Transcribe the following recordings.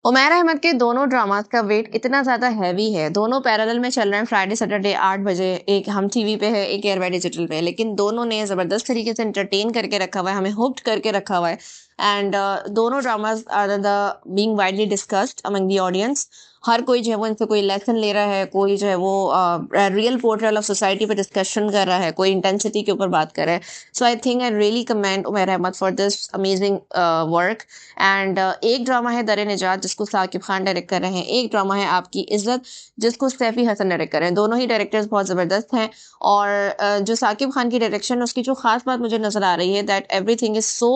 उमैर अहमद के दोनों ड्रामास का वेट इतना ज़्यादा हैवी है, दोनों पैरेलल में चल रहे हैं फ्राइडे सैटरडे 8 बजे, एक हम टीवी पे है, एक एयरवाई डिजिटल पे है, लेकिन दोनों ने ज़बरदस्त तरीके से एंटरटेन करके रखा हुआ है, हमें हुक्ड करके रखा हुआ है एंड दोनों dramas are the being widely discussed among the audience. हर कोई जो है वो इनसे कोई लेसन ले रहा है, कोई जो है वो रियल पोर्ट्रेल ऑफ सोसाइटी पे डिस्कशन कर रहा है, कोई इंटेंसिटी के ऊपर बात कर रहा है। So I think I really commend Umair Ahmed for this amazing work. And एक ड्रामा है दर निजात जिसको साकिब खान डायरेक्ट कर रहे हैं, एक ड्रामा है आपकी इज्जत जिसको सैफी हसन डायरेक्ट कर रहे हैं। दोनों ही डायरेक्टर्स बहुत ज़बरदस्त हैं और जो साकिब खान की डायरेक्शन उसकी जो खास बात मुझे नज़र आ रही है that everything is so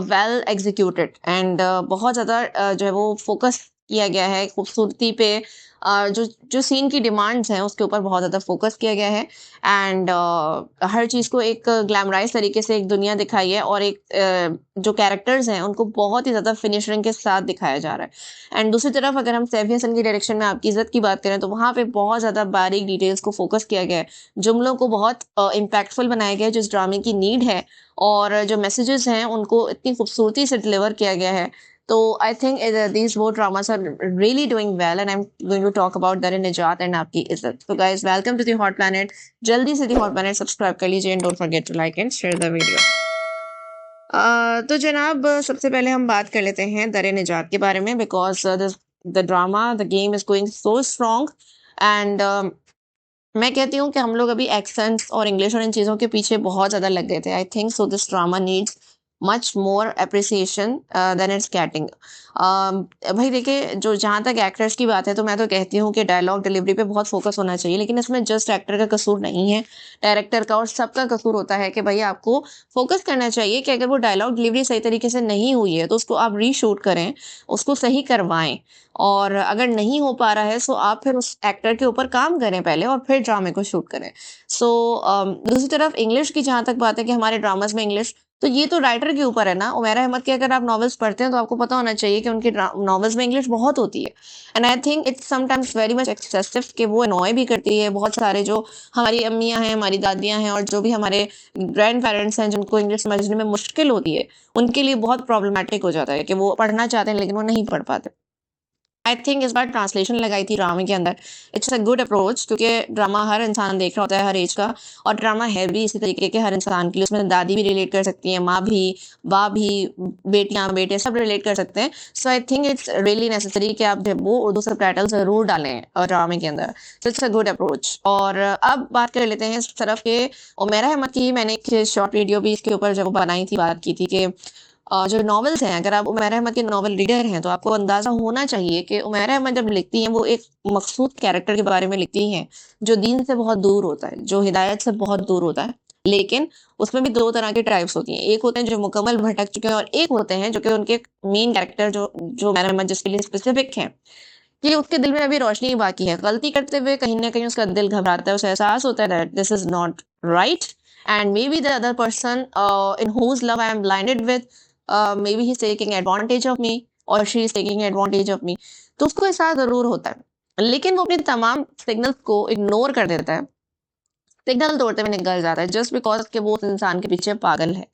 well executed and बहुत ज़्यादा जो है वो फोकस किया गया है खूबसूरती पे। जो जो सीन की डिमांड्स हैं उसके ऊपर बहुत ज़्यादा फोकस किया गया है एंड हर चीज़ को एक ग्लैमराइज तरीके से एक दुनिया दिखाई है और एक जो कैरेक्टर्स हैं उनको बहुत ही ज़्यादा फिनिशिंग के साथ दिखाया जा रहा है। एंड दूसरी तरफ अगर हम सैफी हसन की डायरेक्शन में आपकी इज्जत की बात करें तो वहाँ पे बहुत ज़्यादा बारीक डिटेल्स को फोकस किया गया है, जुमलों को बहुत इम्पैक्टफुल बनाया गया है जिस ड्रामे की नीड है, और जो मैसेजेस हैं उनको इतनी खूबसूरती से डिलीवर किया गया है। तो I think these both dramas are really doing well and I'm going to talk about Dar Najat and आपकी इज्जत। So guys, welcome to the Hot Planet। जल्दी से the Hot Planet सब्सक्राइब कर लीजिए and don't forget to like and share the video। तो जनाब सबसे पहले हम बात कर लेते हैं दर निजात के बारे में because the drama the game is going so strong and मैं कहती हूँ कि हम लोग अभी एक्सेंट्स और इंग्लिश और इन चीज़ों के पीछे बहुत ज़्यादा लग गए थे। I think so this drama needs much more appreciation then it's getting. भाई देखिए, जो जहाँ तक एक्टर्स की बात है तो मैं तो कहती हूँ कि डायलॉग डिलीवरी पे बहुत फोकस होना चाहिए, लेकिन इसमें जस्ट एक्टर का कसूर नहीं है, डायरेक्टर का और सबका कसूर होता है कि भाई आपको फोकस करना चाहिए कि अगर वो डायलॉग डिलीवरी सही तरीके से नहीं हुई है तो उसको आप रीशूट करें, उसको सही करवाएं, और अगर नहीं हो पा रहा है सो आप फिर उस एक्टर के ऊपर काम करें पहले और फिर ड्रामे को शूट करें। सो दूसरी तरफ इंग्लिश की जहाँ तक बात है कि हमारे ड्रामास में इंग्लिश, तो ये तो राइटर के ऊपर है ना। उमैर अहमद के अगर आप नॉवेल्स पढ़ते हैं तो आपको पता होना चाहिए कि उनकी नॉवेल्स में इंग्लिश बहुत होती है and I think it's sometimes very much excessive कि वो अनॉय भी करती है। बहुत सारे जो हमारी अम्मियाँ हैं, हमारी दादियाँ हैं और जो भी हमारे ग्रैंड पेरेंट्स हैं जिनको इंग्लिश समझने में मुश्किल होती है, उनके लिए बहुत प्रॉब्लमेटिक हो जाता है कि वो पढ़ना चाहते हैं लेकिन वो नहीं पढ़ पाते। आई थिंक इस बार ट्रांसलेशन लगाई थी ड्रामे के अंदर, इट्स अ गुड अप्रोच, क्योंकि ड्रामा हर इंसान देख रहा होता है हर एज का, और ड्रामा है भी इसी तरीके के हर इंसान के लिए। उसमें दादी भी रिलेट कर सकती है, माँ भी, बाप भी, बेटियाँ बेटे सब रिलेट कर सकते हैं। So I think it's really necessary कि आप जब वो उर्दू सबटाइटल जरूर डालें ड्रामे के अंदर। So it's a good approach. और अब बात कर लेते हैं इस तरफ के उमैर अहमद की। मैंने एक शॉर्ट वीडियो भी इसके ऊपर जब बनाई थी, बात की थी कि जो नॉवेल्स हैं, अगर आप उमैर अहमद के नॉवल रीडर हैं तो आपको अंदाजा होना चाहिए कि उमैर अहमद जब लिखती हैं वो एक मखसूस कैरेक्टर के बारे में लिखती हैं जो दीन से बहुत दूर होता है, जो हिदायत से बहुत दूर होता है। लेकिन उसमें भी दो तरह के टाइप्स होती हैं, एक होते हैं जो मुकम्मल भटक चुके हैं और एक होते हैं जो कि उनके मेन कैरेक्टर जो जो उमैर अहमद जिसके लिए स्पेसिफिक हैं कि उसके दिल में अभी रोशनी बाकी है। गलती करते हुए कहीं ना कहीं उसका दिल घबराता है, उसे एहसास होता है that this is not right and maybe the other person in whose love I am blinded with, maybe he's taking advantage of me or she is taking advantage of me। तो उसको एहसास जरूर होता है, लेकिन वो अपने तमाम सिग्नल्स को इग्नोर कर देता है, सिग्नल तोड़ते हुए निकल जाता है जस्ट बिकॉज कि वो उस इंसान के पीछे पागल है।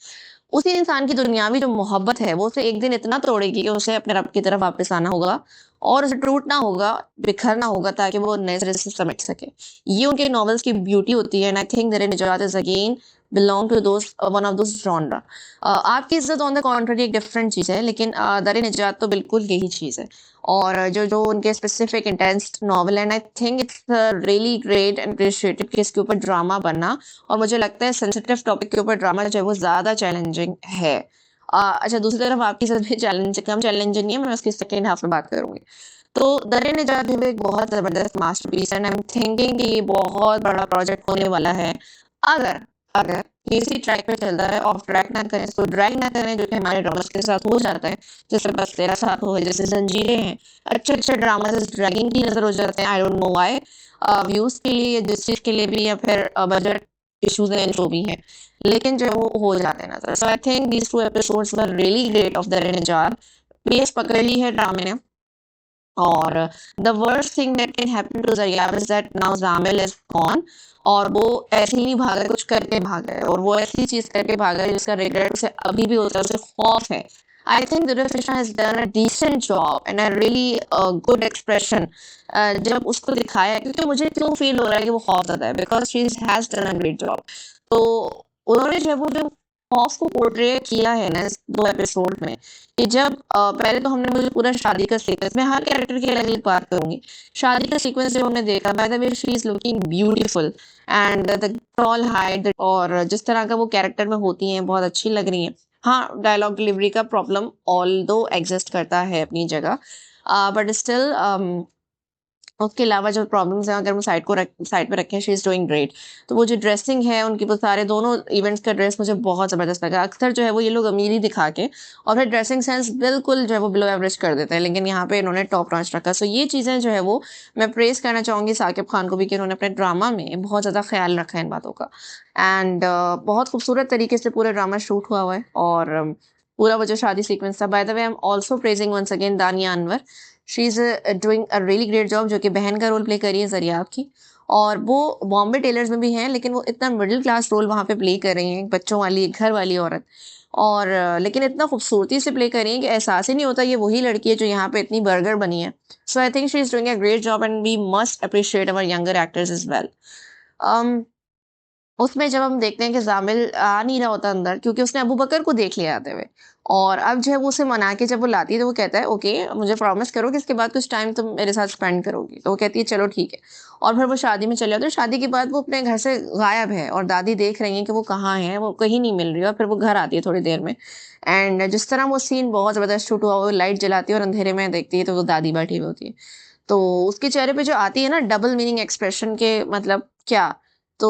उसी इंसान की दुनियावी जो मोहब्बत है वो उसे एक दिन इतना तोड़ेगी कि उसे अपने रब की तरफ वापस आना होगा और उसे टूटना होगा, बिखरना होगा, ताकि वो नए सिरे से समझ सके। ये उनके नॉवेल्स की ब्यूटी होती है and I think Dar Nijat is again belong to those one of those genre. आपकी इज्जत ऑन द कॉन्ट्री एक डिफरेंट चीज़ है, लेकिन दर निजात तो बिल्कुल यही चीज़ है। और जो जो उनके specific intense novel and I think it's really great and appreciated कि इसके ऊपर ड्रामा बनना, और मुझे लगता है सेंसिटिव टॉपिक के ऊपर ड्रामा जो है वो ज़्यादा चैलेंजिंग है। अच्छा, दूसरी तरफ आपकी सब चैलेंज कम चैलेंजिंग नहीं है, मैं उसकी सेकेंड हाफ में बात करूंगी। तो दर निजात भी एक बहुत ज़बरदस्त मास्टरपीस है एंड आई एम थिंकिंग कि ये बहुत बड़ा प्रोजेक्ट होने वाला है। अगर अगर ये इसी ट्रैक पे चल रहा है, ऑफ ट्रैक ना करें, इसको ड्रैग ना करें, जो कि हमारे ड्रामास के साथ हो जाता है, जैसे बस तेरा साथ हो गया, जैसे जंजीरें हैं, अच्छे अच्छे ड्रामास ड्रैगिंग की नजर हो जाते हैं। I don't know why, views के लिए, जिस चीज के लिए भी, या फिर बजट इश्यूज हैं जो भी हैं, लेकिन जो है वो हो जाते हैं नजर। So I think these two episodes were really great of Dar Nijaat. Pace पकड़ ली है ड्रामे ने। और the worst thing that can happen to Zariya is that now Zamil is gone, और वो ऐसे ही नहीं भागा, कुछ करके भागा है, और वो ऐसी चीज करके भागा है जिसका रिग्रेट उसे अभी भी होता है, उसे खौफ है। I think Durga Krishna has done a decent job and a really good expression जब उसको दिखाया, क्योंकि मुझे क्यों फील हो रहा है कि वो खौफ ज़्यादा है, because she has done a great job. तो उन्होंने जो है वो जो खौफ को पोर्ट्रे किया है ना इस 2 एपिसोड में, कि जब पहले तो हमने मुझे पूरा शादी का सीक्वेंस, मैं हर कैरेक्टर की अलग-अलग बात करूँगी। शादी का सीक्वेंस जो हमने देखा, bye the way she is looking beautiful and the tall height और जिस तरह का वो कैरेक्टर में होती हैं, बहुत अच्छी लग रही हैं। हाँ, डायलॉग डिलीवरी का प्रॉब्लम ऑल्दो एग्जिस्ट करता है अपनी जगह, बट स्टिल उसके अलावा जो प्रॉब्लम्स हैं अगर हम साइड पे रखें, शी इज़ डूइंग ग्रेट। तो वो जो ड्रेसिंग है उनकी, वो सारे दोनों इवेंट्स का ड्रेस मुझे बहुत ज़बरदस्त लगा। अक्सर जो है वो ये लोग अमीरी दिखा के और फिर ड्रेसिंग सेंस बिल्कुल जो है वो बिलो एवरेज कर देते हैं, लेकिन यहाँ पे इन्होंने टॉप नॉच रखा। सो ये चीज़ें जो है वो मैं प्रेज़ करना चाहूँगी साकिब खान को भी, कि उन्होंने अपने ड्रामा में बहुत ज़्यादा ख़्याल रखा है इन बातों का। एंड बहुत खूबसूरत तरीके से पूरा ड्रामा शूट हुआ हुआ है, और पूरा वो जो शादी सीक्वेंस था, by the way I am also praising once again Dania Anwar. She is doing a really great job, जो कि बहन का रोल प्ले कर रही है ज़रियाब की, और वो बॉम्बे टेलर्स में भी हैं, लेकिन वो इतना मिडिल क्लास रोल वहाँ पे प्ले कर रही हैं, एक बच्चों वाली, एक घर वाली औरत, और लेकिन इतना खूबसूरती से प्ले कर रही हैं कि एहसास ही नहीं होता ये वही लड़की है जो यहाँ पे इतनी बर्गर बनी है। So I think she is doing a great job and we must appreciate our younger actors as well. उसमें जब हम देखते हैं कि ज़ामिल आ नहीं रहा होता अंदर, क्योंकि उसने अबू बकर को देख लिया आते हुए, और अब जो है वो उसे मना के जब वो लाती है तो वो कहता है ओके मुझे प्रॉमिस करो कि इसके बाद कुछ टाइम तुम मेरे साथ स्पेंड करोगी, तो वो कहती है चलो ठीक है। और फिर वो शादी में चले जाते हैं, शादी के बाद वो अपने घर से गायब है और दादी देख रही हैं कि वो कहाँ है, वो कहीं नहीं मिल रही है, और फिर वो घर आती है थोड़ी देर में। एंड जिस तरह वो सीन बहुत ज़बरदस्त शूट हुआ, वो लाइट जलाती है और अंधेरे में देखती है तो वो दादी बैठी हुई होती है, तो उसके चेहरे पे जो आती है ना डबल मीनिंग एक्सप्रेशन, के मतलब क्या, तो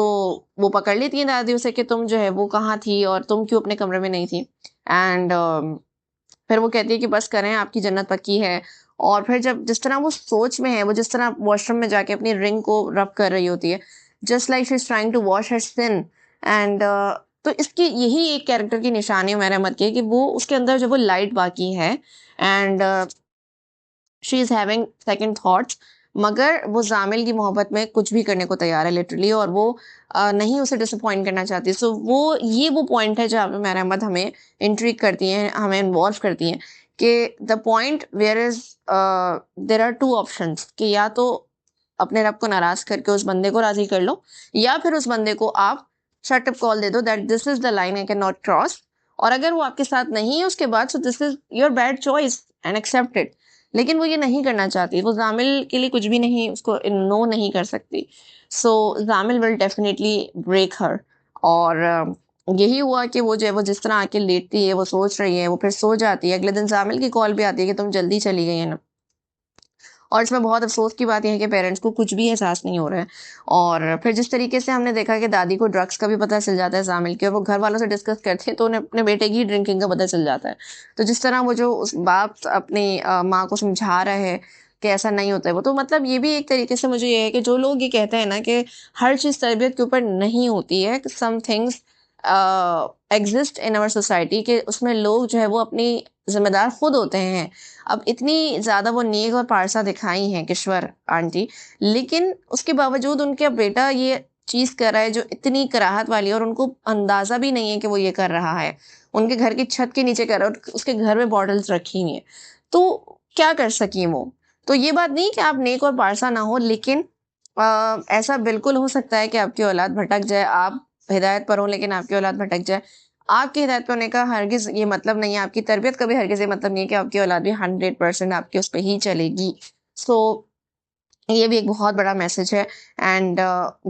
वो पकड़ लेती है दादी उसे कि तुम जो है वो कहाँ थी और तुम क्यों अपने कमरे में नहीं थी। एंड फिर वो कहती है कि बस करें, आपकी जन्नत पक्की है। और फिर जब जिस तरह वो सोच में है, वो जिस तरह वॉशरूम में जाके अपनी रिंग को रब कर रही होती है, just like she is trying to wash her sin. And तो इसकी यही एक कैरेक्टर की निशानी है मेरे मत की, कि वो उसके अंदर जो वो लाइट बाकी है, and she is having second thoughts, मगर वो ज़ामिल की मोहब्बत में कुछ भी करने को तैयार है लिटरली, और वो नहीं उसे डिसअपॉइंट करना चाहती। सो वो पॉइंट है जहाँ पे मेहर अहमद हमें इंट्रिग करती हैं, हमें इन्वॉल्व करती हैं, कि the point where is there are 2 options, कि या तो अपने रब को नाराज़ करके उस बंदे को राज़ी कर लो, या फिर उस बंदे को आप शट अप कॉल दे दो that this is the line I can not cross. और अगर वो आपके साथ नहीं है उसके बाद, so this is your bad choice and accept it. लेकिन वो ये नहीं करना चाहती, वो ज़ामिल के लिए कुछ भी नहीं, उसको नो नहीं कर सकती। सो ज़ामिल विल डेफिनिटली ब्रेक हर, और यही हुआ कि वो जो है वो जिस तरह आके लेटती है, वो सोच रही है, वो फिर सो जाती है। अगले दिन ज़ामिल की कॉल भी आती है कि तुम जल्दी चली गई है ना। और इसमें बहुत अफ़सोस की बात ये है कि पेरेंट्स को कुछ भी एहसास नहीं हो रहा है। और फिर जिस तरीके से हमने देखा कि दादी को ड्रग्स का भी पता चल जाता है ज़ामिल के, और वो घर वालों से डिस्कस करती है तो उन्हें अपने बेटे की ड्रिंकिंग का पता चल जाता है। तो जिस तरह वो जो उस बाप अपनी माँ को समझा रहा है कि ऐसा नहीं होता है वो, तो मतलब ये भी एक तरीके से मुझे ये है कि जो लोग ये कहते हैं ना कि हर चीज़ तरबियत के ऊपर नहीं होती है, some things exist in our society, के उसमें लोग जो है वो अपनी ज़िम्मेदार खुद होते हैं। अब इतनी ज़्यादा वो नेक और पारसा दिखाई हैं किश्वर आंटी, लेकिन उसके बावजूद उनका बेटा ये चीज़ कर रहा है जो इतनी कराहत वाली है, और उनको अंदाज़ा भी नहीं है कि वो ये कर रहा है। उनके घर की छत के नीचे कर रहा है और उसके घर में बॉटल्स रखी हुई हैं। तो क्या कर सकी वो? तो ये बात नहीं कि आप नेक और पारसा ना हो, लेकिन ऐसा बिल्कुल हो सकता है कि आपकी औलाद भटक जाए, आप हिदायत पर हो लेकिन आपकी औलाद भटक जाए। आपकी हिदायत पे होने का हरगिज़ ये मतलब नहीं है, आपकी तरबियत का भी हरगिज़ ये मतलब नहीं है कि आपकी औलाद भी 100% आपके उस पे ही चलेगी। सो ये भी एक बहुत बड़ा मैसेज है। एंड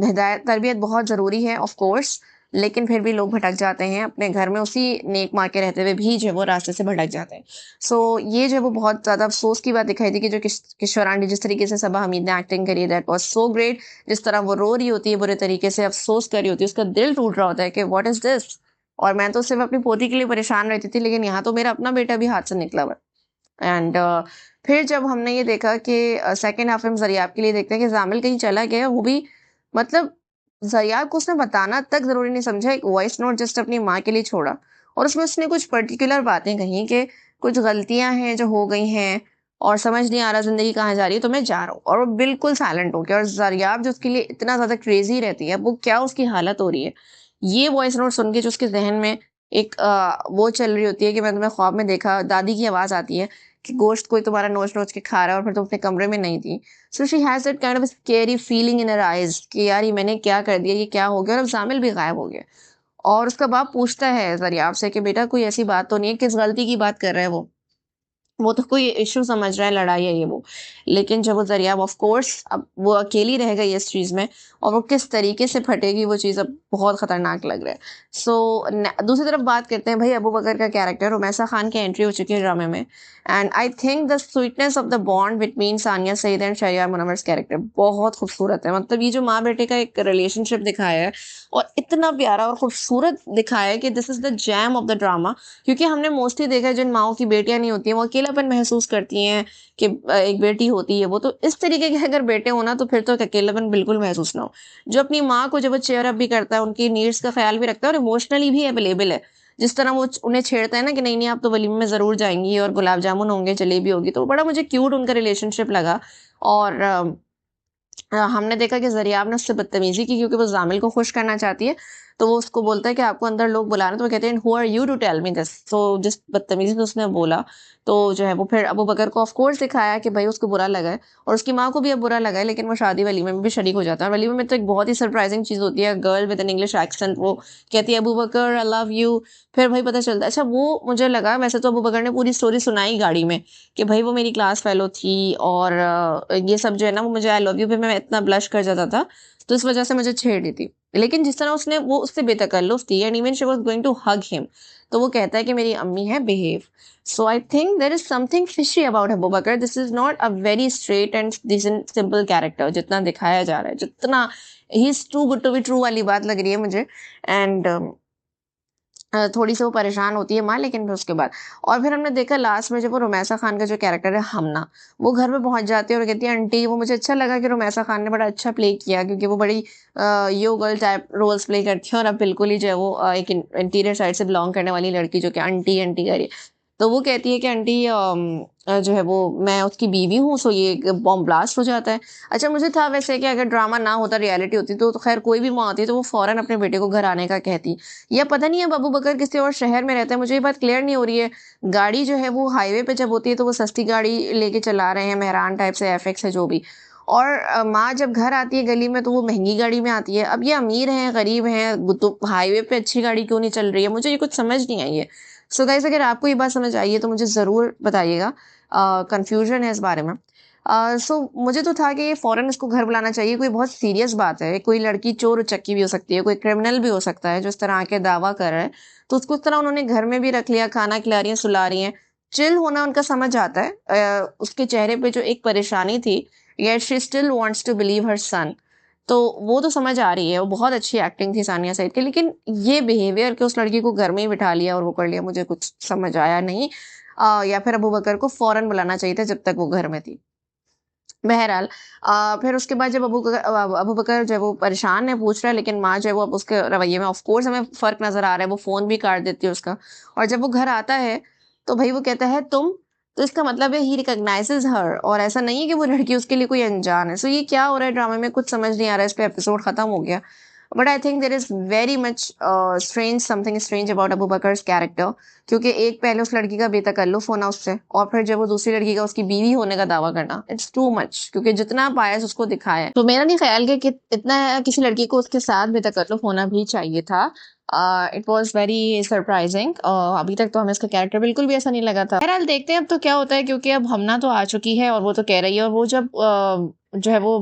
हिदायत तरबियत बहुत ज़रूरी है ऑफ कोर्स, लेकिन फिर भी लोग भटक जाते हैं, अपने घर में उसी नेक माँ के रहते हुए भी जो है वो रास्ते से भटक जाते हैं। सो ये जो है वो बहुत ज़्यादा अफ़सोस की बात दिखाई दी, कि जो किशोर आंटी जिस तरीके से सबा हमीद ने एक्टिंग करी है, दैट वाज़ सो ग्रेट। जिस तरह वो रो रही होती है बुरे तरीके से, अफ़सोस कर रही होती है, उसका दिल टूट रहा होता है कि व्हाट इज़ दिस? और मैं तो सिर्फ़ अपनी पोती के लिए परेशान रहती थी, लेकिन यहाँ तो मेरा अपना बेटा भी हाथ से निकला हुआ है। एंड फिर जब हमने ये देखा कि सेकंड हाफ में हम ज़रियाब के लिए देखते हैं कि ज़ामिल कहीं चला गया, वो भी मतलब ज़रियाब को उसने बताना तक ज़रूरी नहीं समझा, एक वॉइस नोट जस्ट अपनी माँ के लिए छोड़ा, और उसमें उसने कुछ पर्टिकुलर बातें कहीं कि कुछ गलतियाँ हैं जो हो गई हैं और समझ नहीं आ रहा ज़िंदगी कहाँ जा रही है, तो मैं जा रहा हूँ। और वो बिल्कुल साइलेंट हो गया, और ज़रियाब जो उसके लिए इतना ज़्यादा क्रेज़ी रहती है, वो क्या उसकी हालत हो रही है, ये वॉइस नोट सुन के जो उसके ज़हन में एक वो चल रही होती है कि मैं तुम्हें ख्वाब में देखा, दादी की आवाज़ आती है कि गोश्त कोई तुम्हारा नोच-नोच के खा रहा है और फिर तुम अपने कमरे में नहीं थी। So she has that kind of scary feeling in her eyes कि यार ये मैंने क्या कर दिया, ये क्या हो गया? और अब ज़ामिल भी गायब हो गया। और उसका बाप पूछता है ज़रियाब से कि बेटा कोई ऐसी बात तो नहीं है, किस गलती की बात कर रहा है वो? वो तो कोई इश्यू समझ रहा है, लड़ाई है ये वो। लेकिन जब वो ज़रियाब ऑफ़ कोर्स अब वो अकेली रह गई इस चीज़ में और वो किस तरीके से फटेगी वो चीज़ अब बहुत ख़तरनाक लग रहा है। सो न दूसरी तरफ बात करते हैं भई अबू बकर का कैरेक्टर रुमैसा खान की एंट्री हो चुकी है ड्रामे में and I think the sweetness of the bond between Sania Saeed and Shahryar Munawar's character बहुत खूबसूरत है। मतलब ये जो माँ-बेटे का एक रिलेशनशिप दिखाया है और इतना प्यारा और खूबसूरत दिखाया है कि this is the jam of the drama क्योंकि हमने मोस्टली देखा है जिन माँओं की बेटियाँ नहीं होती हैं वो अकेलापन महसूस करती हैं कि एक बेटी होती है वो तो इस तरीके के अगर बेटे हो ना तो फिर तो एक अकेलापन बिल्कुल महसूस ना हो। जो अपनी माँ को जब वो चेयर अप भी करता है उनकी नीड्स का ख़्याल भी रखता है और इमोशनली भी अवेलेबल है। जिस तरह वो उन्हें छेड़ता है ना कि नहीं-नहीं आप तो वलीमे में ज़रूर जाएँगी और गुलाब जामुन होंगे, जलेबी होगी तो बड़ा मुझे क्यूट उनका रिलेशनशिप लगा और हमने देखा कि ज़रियाब ने उससे बदतमीज़ी की क्योंकि वो ज़ामिल को खुश करना चाहती है, तो वो उसको बोलता है कि आपको अंदर लोग बुला रहे हैं, तो वो कहते हैं who are you to tell me this? तो जिस बदतमीज़ी से उसने बोला, तो जो है वो फिर अबू बकर को ऑफ कोर्स दिखाया कि भई उसको बुरा लगा है और उसकी माँ को भी अब बुरा लगा है, लेकिन वो शादी वलीमे में भी शरीक हो जाता है और वलीमे में तो एक बहुत ही सरप्राइज़िंग चीज़ होती है, girl with an English accent वो कहती है अबू बकर आई लव यू, फिर वही पता चलता है अच्छा वो मुझे लगा वैसे तो अबू बकर ने पूरी स्टोरी सुनाई गाड़ी में कि भई वो मेरी क्लास फेलो थी और ये सब जो है ना वो मुझे आई लव यू पे मैं इतना ब्लश कर जाता था, तो इस वज़ह से मुझे छेड़ रही थी। लेकिन जिस तरह उसने वो उससे बेतकल्लुफ़ थी and even she was going to hug him, तो वो कहता है कि मेरी अम्मी है behave. So I think there is something fishy about Abu Bakr, this is not a very straight and decent simple character जितना दिखाया जा रहा है, जितना he is too good to be true वाली बात लग रही है मुझे एंड थोड़ी-सी वो परेशान होती है माँ लेकिन फिर उसके बाद और फिर हमने देखा लास्ट में जब वो रुमैसा खान का जो कैरेक्टर है हमना, वो घर में पहुँच जाती है और कहती है आंटी वो मुझे अच्छा लगा कि रुमैसा खान ने बड़ा अच्छा प्ले किया क्योंकि वो बड़ी यो गर्ल टाइप रोल्स प्ले करती है और अब बिल्कुल ही जो है वो एक इंटीरियर साइड से बिलॉन्ग करने वाली लड़की जो कि आंटी आंटी कर रही है। तो वो कहती है कि आंटी जो है वो मैं उसकी बीवी हूँ सो ये बॉम्ब ब्लास्ट हो जाता है। अच्छा मुझे था वैसे कि अगर ड्रामा ना होता रियलिटी होती तो खैर कोई भी माँ होती तो वो फ़ौरन अपने बेटे को घर आने का कहती। या पता नहीं अब अबू बकर किसी और शहर में रहता है, मुझे ये बात क्लियर नहीं हो रही है। गाड़ी जो है वो हाईवे पे जब होती है तो वो सस्ती गाड़ी लेके चला रहे हैं, मेहरान टाइप से एफएक्स है जो भी। और माँ जब घर आती है गली में तो वो महँगी गाड़ी में आती है। अब ये अमीर हैं, गरीब हैं, तो हाईवे पे अच्छी गाड़ी क्यों नहीं चल रही है? मुझे ये कुछ समझ नहीं आई है। सो गाइज़ अगर आपको ये बात समझ आई है तो मुझे ज़रूर बताइएगा। कन्फ्यूज़न है इस बारे में। सो मुझे तो था कि ये फ़ौरन इसको घर बुलाना चाहिए, कोई बहुत सीरियस बात है, कोई लड़की चोर-उचक्की भी हो सकती है, कोई क्रिमिनल भी हो सकता है जो इस तरह आके दावा कर रहा है, तो उसको उस तरह उन्होंने घर में भी रख लिया, खाना खिला रही हैं, सुला रही हैं, चिल होना उनका समझ आता है। उसके चेहरे पे जो एक परेशानी थी, yet she still wants to believe her son, तो वो तो समझ आ रही है, वो बहुत अच्छी एक्टिंग थी सानिया सईद की, लेकिन ये बिहेवियर कि उस लड़की को घर में ही बिठा लिया और वो कर लिया, मुझे कुछ समझ आया नहीं। या फिर अबू बकर को फ़ौरन बुलाना चाहिए था जब तक वो घर में थी। बहरहाल फिर उसके बाद जब अबू बकर जो है वो परेशान है, पूछ रहा है लेकिन माँ जो है वो अब उसके रवैये में ऑफ कोर्स हमें फ़र्क नज़र आ रहा है, वो फ़ोन भी काट देती है उसका और जब वो घर आता है, तो भई वो कहता है तुम? तो इसका मतलब है ही रिकॉग्नाइज़ेज़ हर और ऐसा नहीं है कि वो लड़की उसके लिए कोई अनजान है। सो ये क्या हो रहा है ड्रामे में कुछ समझ नहीं आ रहा है, इस पे एपिसोड खत्म हो गया। But I think there is very much strange something strange about Abu Bakr's character क्योंकि एक पहले उस लड़की का बेतकल्लुफ़ होना उससे और फिर जब वो दूसरी लड़की का उसकी बीवी होने का दावा करना, इट्स टू मच क्योंकि जितना बायस उसको दिखाया है, तो मेरा नहीं ख़्याल कि इतना किसी लड़की को उसके साथ बेतकल्लुफ़ होना भी चाहिए था। इट वाज़ वेरी सरप्राइज़िंग अभी तक तो हमें इसका कैरेक्टर बिल्कुल भी ऐसा नहीं लगा था। बहरहाल देखते हैं अब तो क्या होता है क्योंकि अब हमना तो आ चुकी है और वो तो कह रही है और वो जब जो है वो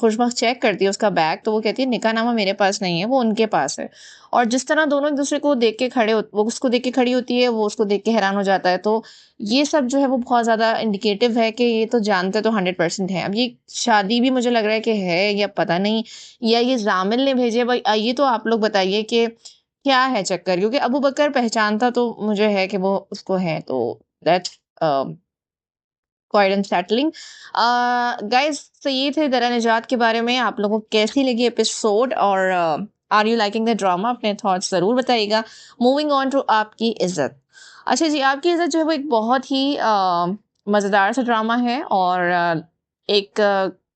खुशबख्त चेक करती है उसका बैग तो वो कहती है निकाहनामा मेरे पास नहीं है, वो उनके पास है। और जिस तरह दोनों एक-दूसरे को देख के खड़े हो वो उसको देख के खड़ी होती है, वो उसको देख के हैरान हो जाता है। तो ये सब जो है वो बहुत ज़्यादा इंडिकेटिव है कि ये तो जानते तो 100% हैं। अब ये शादी भी मुझे लग रहा है कि है या पता नहीं या ये ज़ामिल ने भेजे भाई ये तो आप लोग बताइए कि क्या है चक्कर? क्योंकि अबू बकर पहचानता तो मुझे है कि वो उसको है तो दैट्स क्वाइट अनसेटलिंग। गाइस तो ये थे दरा निजात के बारे में। आप लोगों को कैसी लगी एपिसोड और are you liking the drama? अपने थॉट्स ज़रूर बताइएगा। मूविंग ऑन टू आपकी इज़्ज़त। अच्छा जी, आपकी इज़्ज़त जो है वो एक बहुत ही मज़ेदार सा ड्रामा है और एक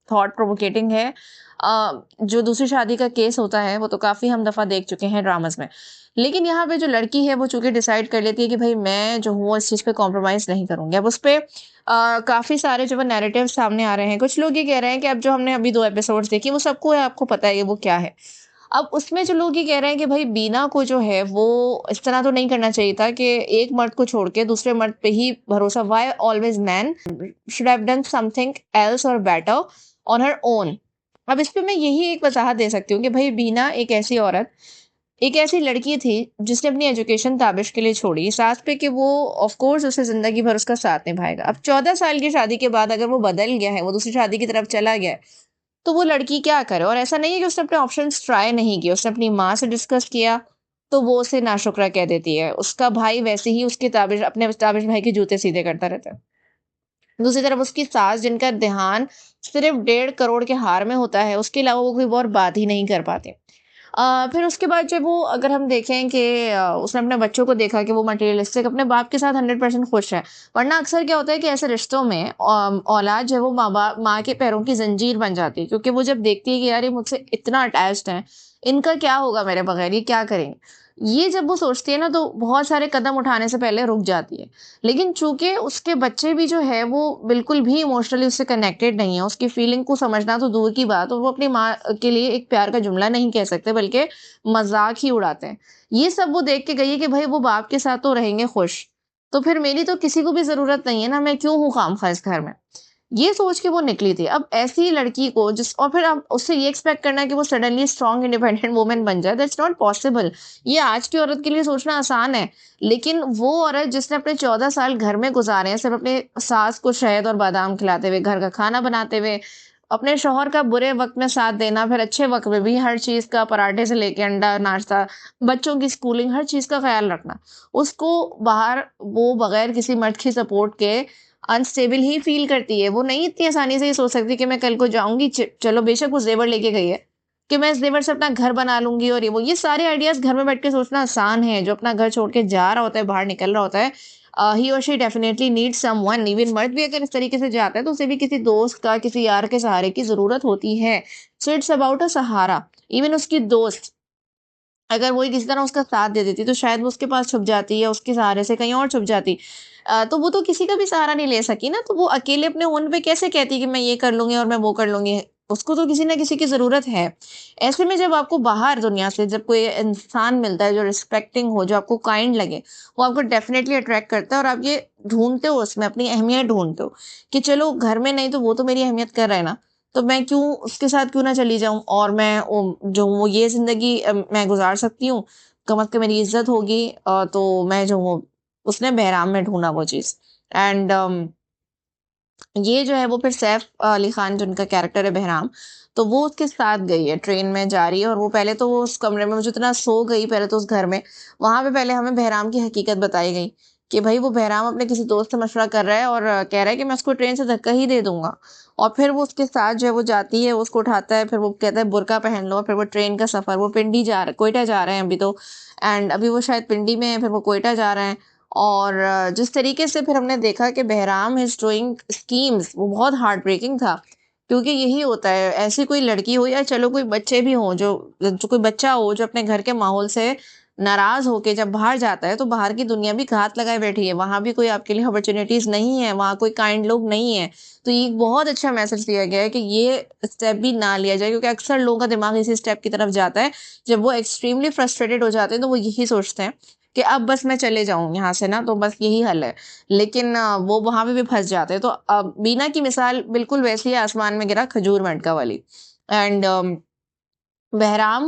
थॉट प्रोवोकेटिंग है। जो दूसरी शादी का केस होता है वो तो काफ़ी हम दफ़ा देख चुके हैं ड्रामास में। लेकिन यहाँ पे जो लड़की है वो चूँकि डिसाइड कर लेती है कि भाई मैं जो हूँ इस चीज़ पे कॉम्प्रोमाइज़ नहीं करूँगी। अब उसपे काफ़ी सारे जो वो नैरेटिव सामने आ रहे हैं। कुछ लोग ये कह रहे हैं कि अब जो हमने अभी 2 एपिसोड्स देखी वो सबको है, आपको पता है ये वो क्या है। अब उसमें जो लोग ये कह रहे हैं कि भाई बीना को जो है वो इस तरह तो नहीं करना चाहिए था कि एक मर्द को छोड़ के दूसरे मर्द पे ही भरोसा, why always man should have done something else और बेटर ऑन हर ओन। अब इस पे मैं यही एक वजाहत दे सकती हूँ कि भाई बीना एक ऐसी औरत, एक ऐसी लड़की थी जिसने अपनी एजुकेशन ताबिश के लिए छोड़ी इस आस पे कि वो ऑफ कोर्स उसे जिंदगी भर उसका साथ निभाएगा। अब 14 साल की शादी के बाद अगर वो बदल गया है, वो दूसरी शादी की तरफ चला गया है, तो वो लड़की क्या करे? और ऐसा नहीं है कि उसने अपने ऑप्शंस ट्राई नहीं किए, उसने अपनी माँ से डिस्कस किया, तो वो उसे नाशुक्रा कह देती है। उसका भाई वैसे ही उसके ताबिश अपने ताबिश भाई के जूते सीधे करता रहता है। दूसरी तरफ उसकी सास जिनका ध्यान सिर्फ 1.5 करोड़ के हार में होता है, उसके अलावा वो कोई और बात ही नहीं कर पाते। फिर उसके बाद जब वो अगर हम देखें कि उसने अपने बच्चों को देखा कि वो मटेरियलिस्टिक अपने बाप के साथ 100% खुश है। वरना अक्सर क्या होता है कि ऐसे रिश्तों में औलाद जो है वो माँ के पैरों की जंजीर बन जाती है, क्योंकि वो जब देखती है कि यार ये मुझसे इतना अटैच्ड है, इनका क्या होगा मेरे बगैर, ये क्या करेंगे, ये जब वो सोचती है ना तो बहुत सारे कदम उठाने से पहले रुक जाती है। लेकिन चूंकि उसके बच्चे भी जो है वो बिल्कुल भी इमोशनली उससे कनेक्टेड नहीं है, उसकी फीलिंग को समझना तो दूर की बात, और वो अपनी माँ के लिए एक प्यार का जुमला नहीं कह सकते बल्कि मजाक ही उड़ाते हैं। ये सब वो देख के गई है कि भाई वो बाप के साथ तो रहेंगे खुश, तो फिर मेरी तो किसी को भी जरूरत नहीं है ना, मैं क्यों हूँ खामखा इस घर में। ये सोच के वो निकली थी। अब ऐसी लड़की को जिस और फिर आप उससे ये एक्सपेक्ट करना कि वो सडनली स्ट्रॉन्ग इंडिपेंडेंट वुमन बन जाए, दैट्स नॉट पॉसिबल। ये आज की औरत के लिए सोचना आसान है, लेकिन वो औरत जिसने अपने 14 साल घर में गुजारे हैं सिर्फ अपने सास को शहद और बादाम खिलाते हुए, घर का खाना बनाते हुए, अपने शौहर का बुरे वक्त में साथ देना, फिर अच्छे वक्त में भी हर चीज का, पराठे से लेके अंडा नाश्ता, बच्चों की स्कूलिंग, हर चीज का ख्याल रखना, उसको बाहर वो बगैर किसी मर्द की सपोर्ट के अनस्टेबल ही फील करती है। वो नहीं इतनी आसानी से ये सोच सकती कि मैं कल को जाऊँगी, चलो बेशक वो ज़ेवर लेके गई है, कि मैं इस ज़ेवर से अपना घर बना लूँगी और ये सारे आइडियाज़ घर में बैठ के सोचना आसान है। जो अपना घर छोड़ के जा रहा होता है, बाहर निकल रहा होता है, ही और she definitely needs someone. Even मर्द भी अगर इस तरीके से जाता है तो उसे भी किसी दोस्त का, किसी यार के सहारे की ज़रूरत होती है। So it's about a Sahara. Even उसकी दोस्त अगर वही किसी तरह उसका साथ दे देती तो शायद वो उसके पास छुप जाती या उसके सहारे से कहीं और छुप जाती। तो वो तो किसी का भी सहारा नहीं ले सकी ना, तो वो अकेले अपने होने पे कैसे कहती कि मैं ये कर लूँगी और मैं वो कर लूँगी? उसको तो किसी न किसी की ज़रूरत है। ऐसे में जब आपको बाहर दुनिया से जब कोई इंसान मिलता है जो रिस्पेक्टिंग हो, जो आपको काइंड लगे, वो आपको डेफ़िनेटली अट्रैक्ट करता है और आप ये ढूँढते हो, उसमें अपनी अहमियत ढूँढते हो कि चलो घर में नहीं तो वो तो मेरी अहमियत कर रहा है ना, तो मैं क्यों उसके साथ क्यों ना चली जाऊँ और मैं जो वो ये ज़िंदगी मैं गुज़ार सकती हूँ, कम से कम मेरी इज़्ज़त होगी। तो मैं जो हूँ उसने बहराम में ढूँढा वो चीज़। एंड ये जो है वो फिर सैफ अली खान जिनका कैरेक्टर है बहराम, तो वो उसके साथ गई है, ट्रेन में जा रही है और वो पहले तो वो उस कमरे में जितना सो गई पहले तो उस घर में, वहां पे पहले हमें बहराम की हकीकत बताई गई कि भाई वो बहराम अपने किसी दोस्त से मशवरा कर रहा है और कह रहा है कि मैं उसको ट्रेन से धक्का ही दे दूंगा। और फिर वो उसके साथ जो है वो जाती है, उसको उठाता है, फिर वो कहता है बुर्का पहन लो, फिर वो ट्रेन का सफर, वो पिंडी जा रहा कोयटा जा रहे हैं अभी तो, एंड अभी वो शायद पिंडी में है, फिर वो कोयटा जा रहे हैं। और जिस तरीके से फिर हमने देखा कि बहराम इज डूइंग स्कीम्स, वो बहुत हार्ट ब्रेकिंग था। क्योंकि यही होता है, ऐसी कोई लड़की हो या चलो कोई बच्चे भी हों, जो कोई बच्चा हो जो अपने घर के माहौल से नाराज होके जब बाहर जाता है, तो बाहर की दुनिया भी घात लगाए बैठी है, वहां भी कोई आपके लिए अपॉर्चुनिटीज नहीं है, वहां कोई काइंड लोग नहीं है। तो ये एक बहुत अच्छा मैसेज दिया गया है कि ये स्टेप भी ना लिया जाए, क्योंकि अक्सर लोगों का दिमाग इसी स्टेप की तरफ जाता है। जब वो एक्सट्रीमली फ्रस्ट्रेटेड हो जाते हैं तो वो यही सोचते हैं कि अब बस मैं चले जाऊँ यहाँ से ना, तो बस यही हल है। लेकिन वो वहाँ पे भी फँस जाते हैं। तो बीना की मिसाल बिल्कुल वैसी है, आसमान में गिरा खजूर मटका वाली। And Bahram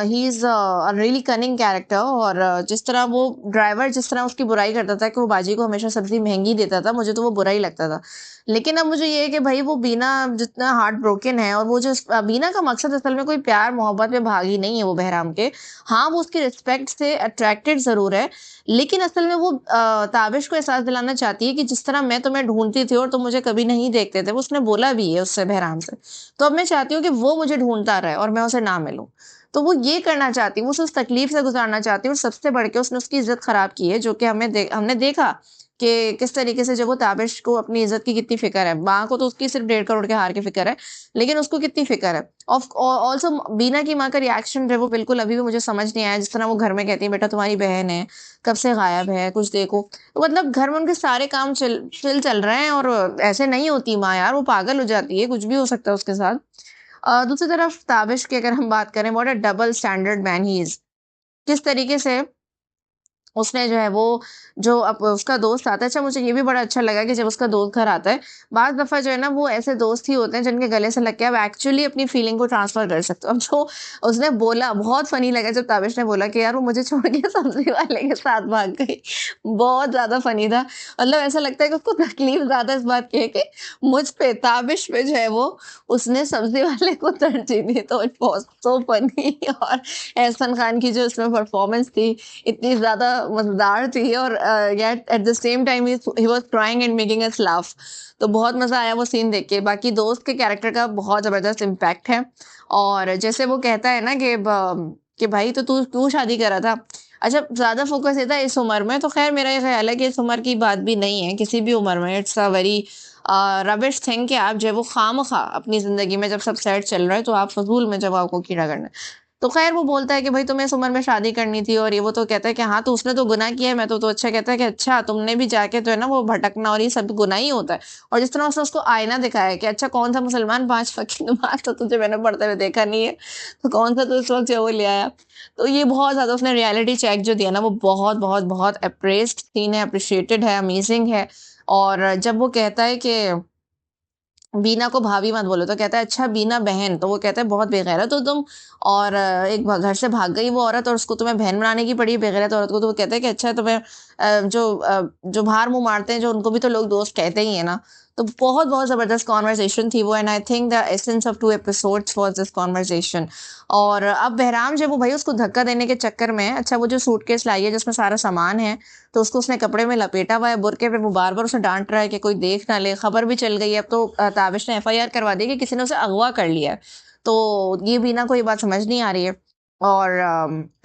he is a really cunning character. और जिस तरह वो ड्राइवर जिस तरह उसकी बुराई करता था कि वो बाजी को हमेशा सब्ज़ी महँगी देता था, मुझे तो वो बुरा ही लगता था। लेकिन अब मुझे ये है कि भई वो बीना जितना हार्ट ब्रोकन है, और वो जो बीना का मकसद असल में कोई प्यार मोहब्बत में भागी नहीं है वो बहराम के। हाँ, वो उसकी रिस्पेक्ट से अट्रैक्टेड ज़रूर है, लेकिन असल में वो ताबिश को एहसास दिलाना चाहती है कि जिस तरह मैं तुम्हें ढूँढती थी और तुम मुझे कभी नहीं देखते थे, वो उसने बोला भी है उससे, बहराम से। तो अब मैं चाहती हूँ कि वो मुझे ढूँढता रहे और मैं उसे ना मिलूँ। तो वो ये करना चाहती है, वो उस तकलीफ़ से गुज़ारना चाहती है, और सबसे बढ़ के उसने उसकी इज़्ज़त ख़राब की है, जो कि हमने देखा कि किस तरीके से जब वो ताबिश को अपनी इज्जत की कितनी फिक्र है। माँ को तो उसकी सिर्फ 1.5 करोड़ के हार की फिक्र है, लेकिन उसको कितनी फिक्र है। ऑल्सो बीना की माँ का रिएक्शन जो है वो बिल्कुल अभी भी मुझे समझ नहीं आया। जिस तरह वो घर में कहती है बेटा तुम्हारी बहन है, कब से गायब है, कुछ देखो। तो मतलब घर में उनके सारे काम चल रहे हैं और ऐसे नहीं होती माँ यार, वो पागल हो जाती है, कुछ भी हो सकता है उसके साथ। दूसरी तरफ ताबिश की अगर हम बात करें, what a double standard man he is. किस तरीके से उसने जो है वो जो अब उसका दोस्त आता है। अच्छा, मुझे ये भी बड़ा अच्छा लगा कि जब उसका दोस्त घर आता है, बाज़ दफ़ा जो है ना वो ऐसे दोस्त ही होते हैं जिनके गले से लग के आप एक्चुअली अपनी फीलिंग को ट्रांसफ़र कर सकते हो। अब जो उसने बोला बहुत फ़नी लगा जब ताबिश ने बोला कि यार वो मुझे छोड़ के सब्ज़ी वाले के साथ भाग गई। बहुत ज़्यादा फ़नी था। मतलब ऐसा लगता है कि उसको तकलीफ़ ज़्यादा इस बात की है कि मुझ पे, ताबिश पे जो है वो उसने सब्ज़ी वाले को तरजीह दी। तो इट वाज़ सो फ़नी। और एहसान खान की जो उसमें परफ़ॉर्मेंस थी, इतनी ज़्यादा मज़ेदार थी और yet at the same time he was trying and making us laugh. तो बहुत मज़ा आया वो सीन देख के। बाकी दोस्त के कैरेक्टर का बहुत ज़बरदस्त इम्पैक्ट है। और जैसे वो कहता है ना कि भाई तो तू क्यों शादी करा था? अच्छा, ज़्यादा फ़ोकस ये था इस उम्र में, तो ख़ैर मेरा ये ख़्याल है कि इस उम्र की बात भी नहीं है, किसी भी उम्र में it's a very rubbish thing कि आप जो है वो ख़ामख़ा अपनी ज़िंदगी में जब सब सेट चल रहा है तो आप फ़ज़ूल में जब आपको कीड़ा करना है। तो ख़ैर वो बोलता है कि भाई तुम्हें इस उम्र में शादी करनी थी और ये वो। तो कहता है कि हाँ, तो उसने तो गुनाह किया है, मैं तो अच्छा। कहता है कि अच्छा तुमने भी जाके जो है ना वो भटकना और ये सब गुनाह ही होता है। और जिस तरह उसने उसको आईना दिखाया है कि अच्छा कौन सा मुसलमान 5 वक़्त की नमाज़ तो तुझे मैंने पढ़ते हुए देखा नहीं है, तो कौन सा तू इस वक़्त जो है वो ले आया। तो ये बहुत ज़्यादा उसने रियलिटी चेक जो दिया ना वो बहुत, बहुत, बहुत अप्रेज़्ड सीन है, एप्रिशिएटेड है, अमेज़िंग है। और जब वो कहता है कि बीना को भाभी मत बोलो, तो कहता है अच्छा बीना बहन, तो वो कहता है बहुत बेगैरत हो तुम। और एक घर से भाग गई वो औरत और उसको तुम्हें बहन बनाने की पड़ी बेगैरत औरत को। तो वो कहता है कि अच्छा तुम्हें जो बाहर मुंह मारते हैं जो उनको भी तो लोग दोस्त कहते ही है ना। तो बहुत बहुत जबरदस्त कॉन्वर्सेशन थी वो। And I think the essence of 2 episodes was this conversation. और अब बहराम जो है वो भाई उसको धक्का देने के चक्कर में, अच्छा वो जो सूटकेस लाई है जिसमें सारा सामान है, तो उसको उसने कपड़े में लपेटा हुआ है बुरके पे। वो बार-बार उसे डाँट रहा है कि कोई देख ना ले, खबर भी चल गई है। अब तो ताबिश ने एफआईआर करवा दी कि किसी ने उसे अगवा कर लिया है। तो ये बीना को ये बात समझ नहीं आ रही है। और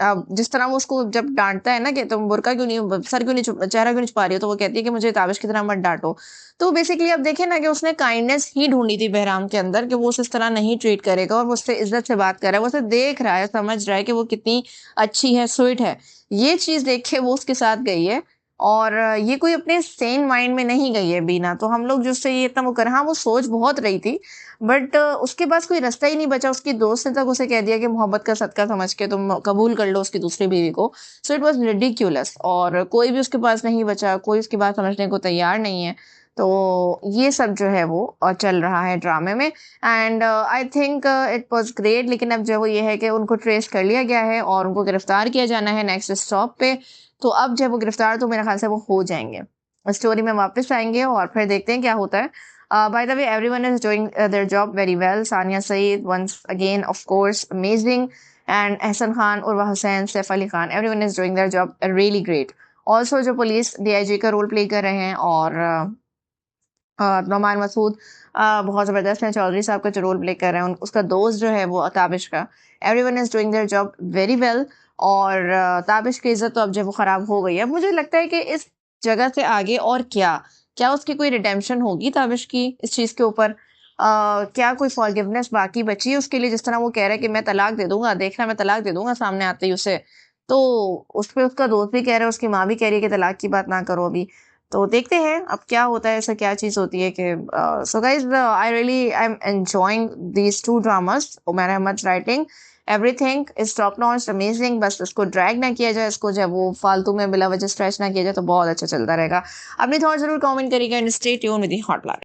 अब जिस तरह वो उसको जब डाँटता है ना कि तुम बुर्का क्यों नहीं, सर क्यों नहीं चेहरा क्यों नहीं छुपा रही हो, तो वो कहती है कि मुझे ताबिश की तरह मत डाँटो। तो बेसिकली अब देखिए ना कि उसने काइंडनेस ही ढूँढी थी बहराम के अंदर कि वो उसे इस तरह नहीं ट्रीट करेगा और वो उससे इज़्ज़त से बात कर रहा है। वो उसे देख रहा है, समझ रहा है कि वो कितनी अच्छी है, स्वीट है। ये चीज़ देख के वो उसके साथ गई है। और ये कोई अपने सेन माइंड में नहीं गई है बीना। तो हम लोग जो उससे ये इतना वो कर, हाँ, वो सोच बहुत रही थी, बट उसके पास कोई रास्ता ही नहीं बचा। उसकी दोस्त ने तक उसे कह दिया कि मोहब्बत का सदका समझ के तुम कबूल कर लो उसकी दूसरी बीवी को। सो इट वाज़ रिडिक्युलस और कोई भी उसके पास नहीं बचा, कोई उसकी बात समझने को तैयार नहीं है। तो ये सब जो है वो चल रहा है ड्रामे में। And I think it was great. लेकिन अब जो वो ये है कि उनको ट्रेस कर लिया गया है और उनको गिरफ्तार किया जाना है नेक्स्ट स्टॉप पे। तो अब जब वो गिरफ्तार, तो मेरे ख्याल से वो हो जाएँगे। स्टोरी में वापस आएँगे और फिर देखते हैं क्या होता है। By the way everyone is doing their job very well. Sania Saeed once again of course amazing, and Ahsan Khan, Urwa Hocane, Saif Ali Khan, everyone is doing their job really great. Also जो पुलिस डीआईजी का रोल प्ले कर रहे हैं और नोमान मसूद बहुत ज़बरदस्त हैं। चौधरी साहब का जो रोल प्ले कर रहे हैं उसका दोस्त जो है वो ताबिश का, everyone is doing their job very well. और ताबिश की इज़्ज़त तो अब जो है वो ख़राब हो गई है। अब मुझे लगता है कि इस जगह से आगे और क्या उसकी कोई रिडेम्पशन होगी ताबिश की इस चीज़ के ऊपर? क्या कोई फॉरगिवनेस बाकी बची है उसके लिए? जिस तरह वो कह रहा है कि मैं तलाक दे दूँगा, देखना मैं तलाक दे दूँगा सामने आते ही उसे। तो उस पे उसका दोस्त भी कह रहा है, उसकी माँ भी कह रही है कि तलाक की बात ना करो अभी। तो देखते हैं अब क्या होता है, ऐसा क्या चीज़ होती है कि so guys I am enjoying these 2 dramas. Umera Ahmed writing, everything is top notch, amazing. बस इसको ड्रैग ना किया जाए, इसको जो है वो फालतू में बिला वजह स्ट्रेच ना किया जाए, तो बहुत अच्छा चलता रहेगा। अपनी थॉट ज़रूर कमेंट करिएगा and stay tuned with the hot light.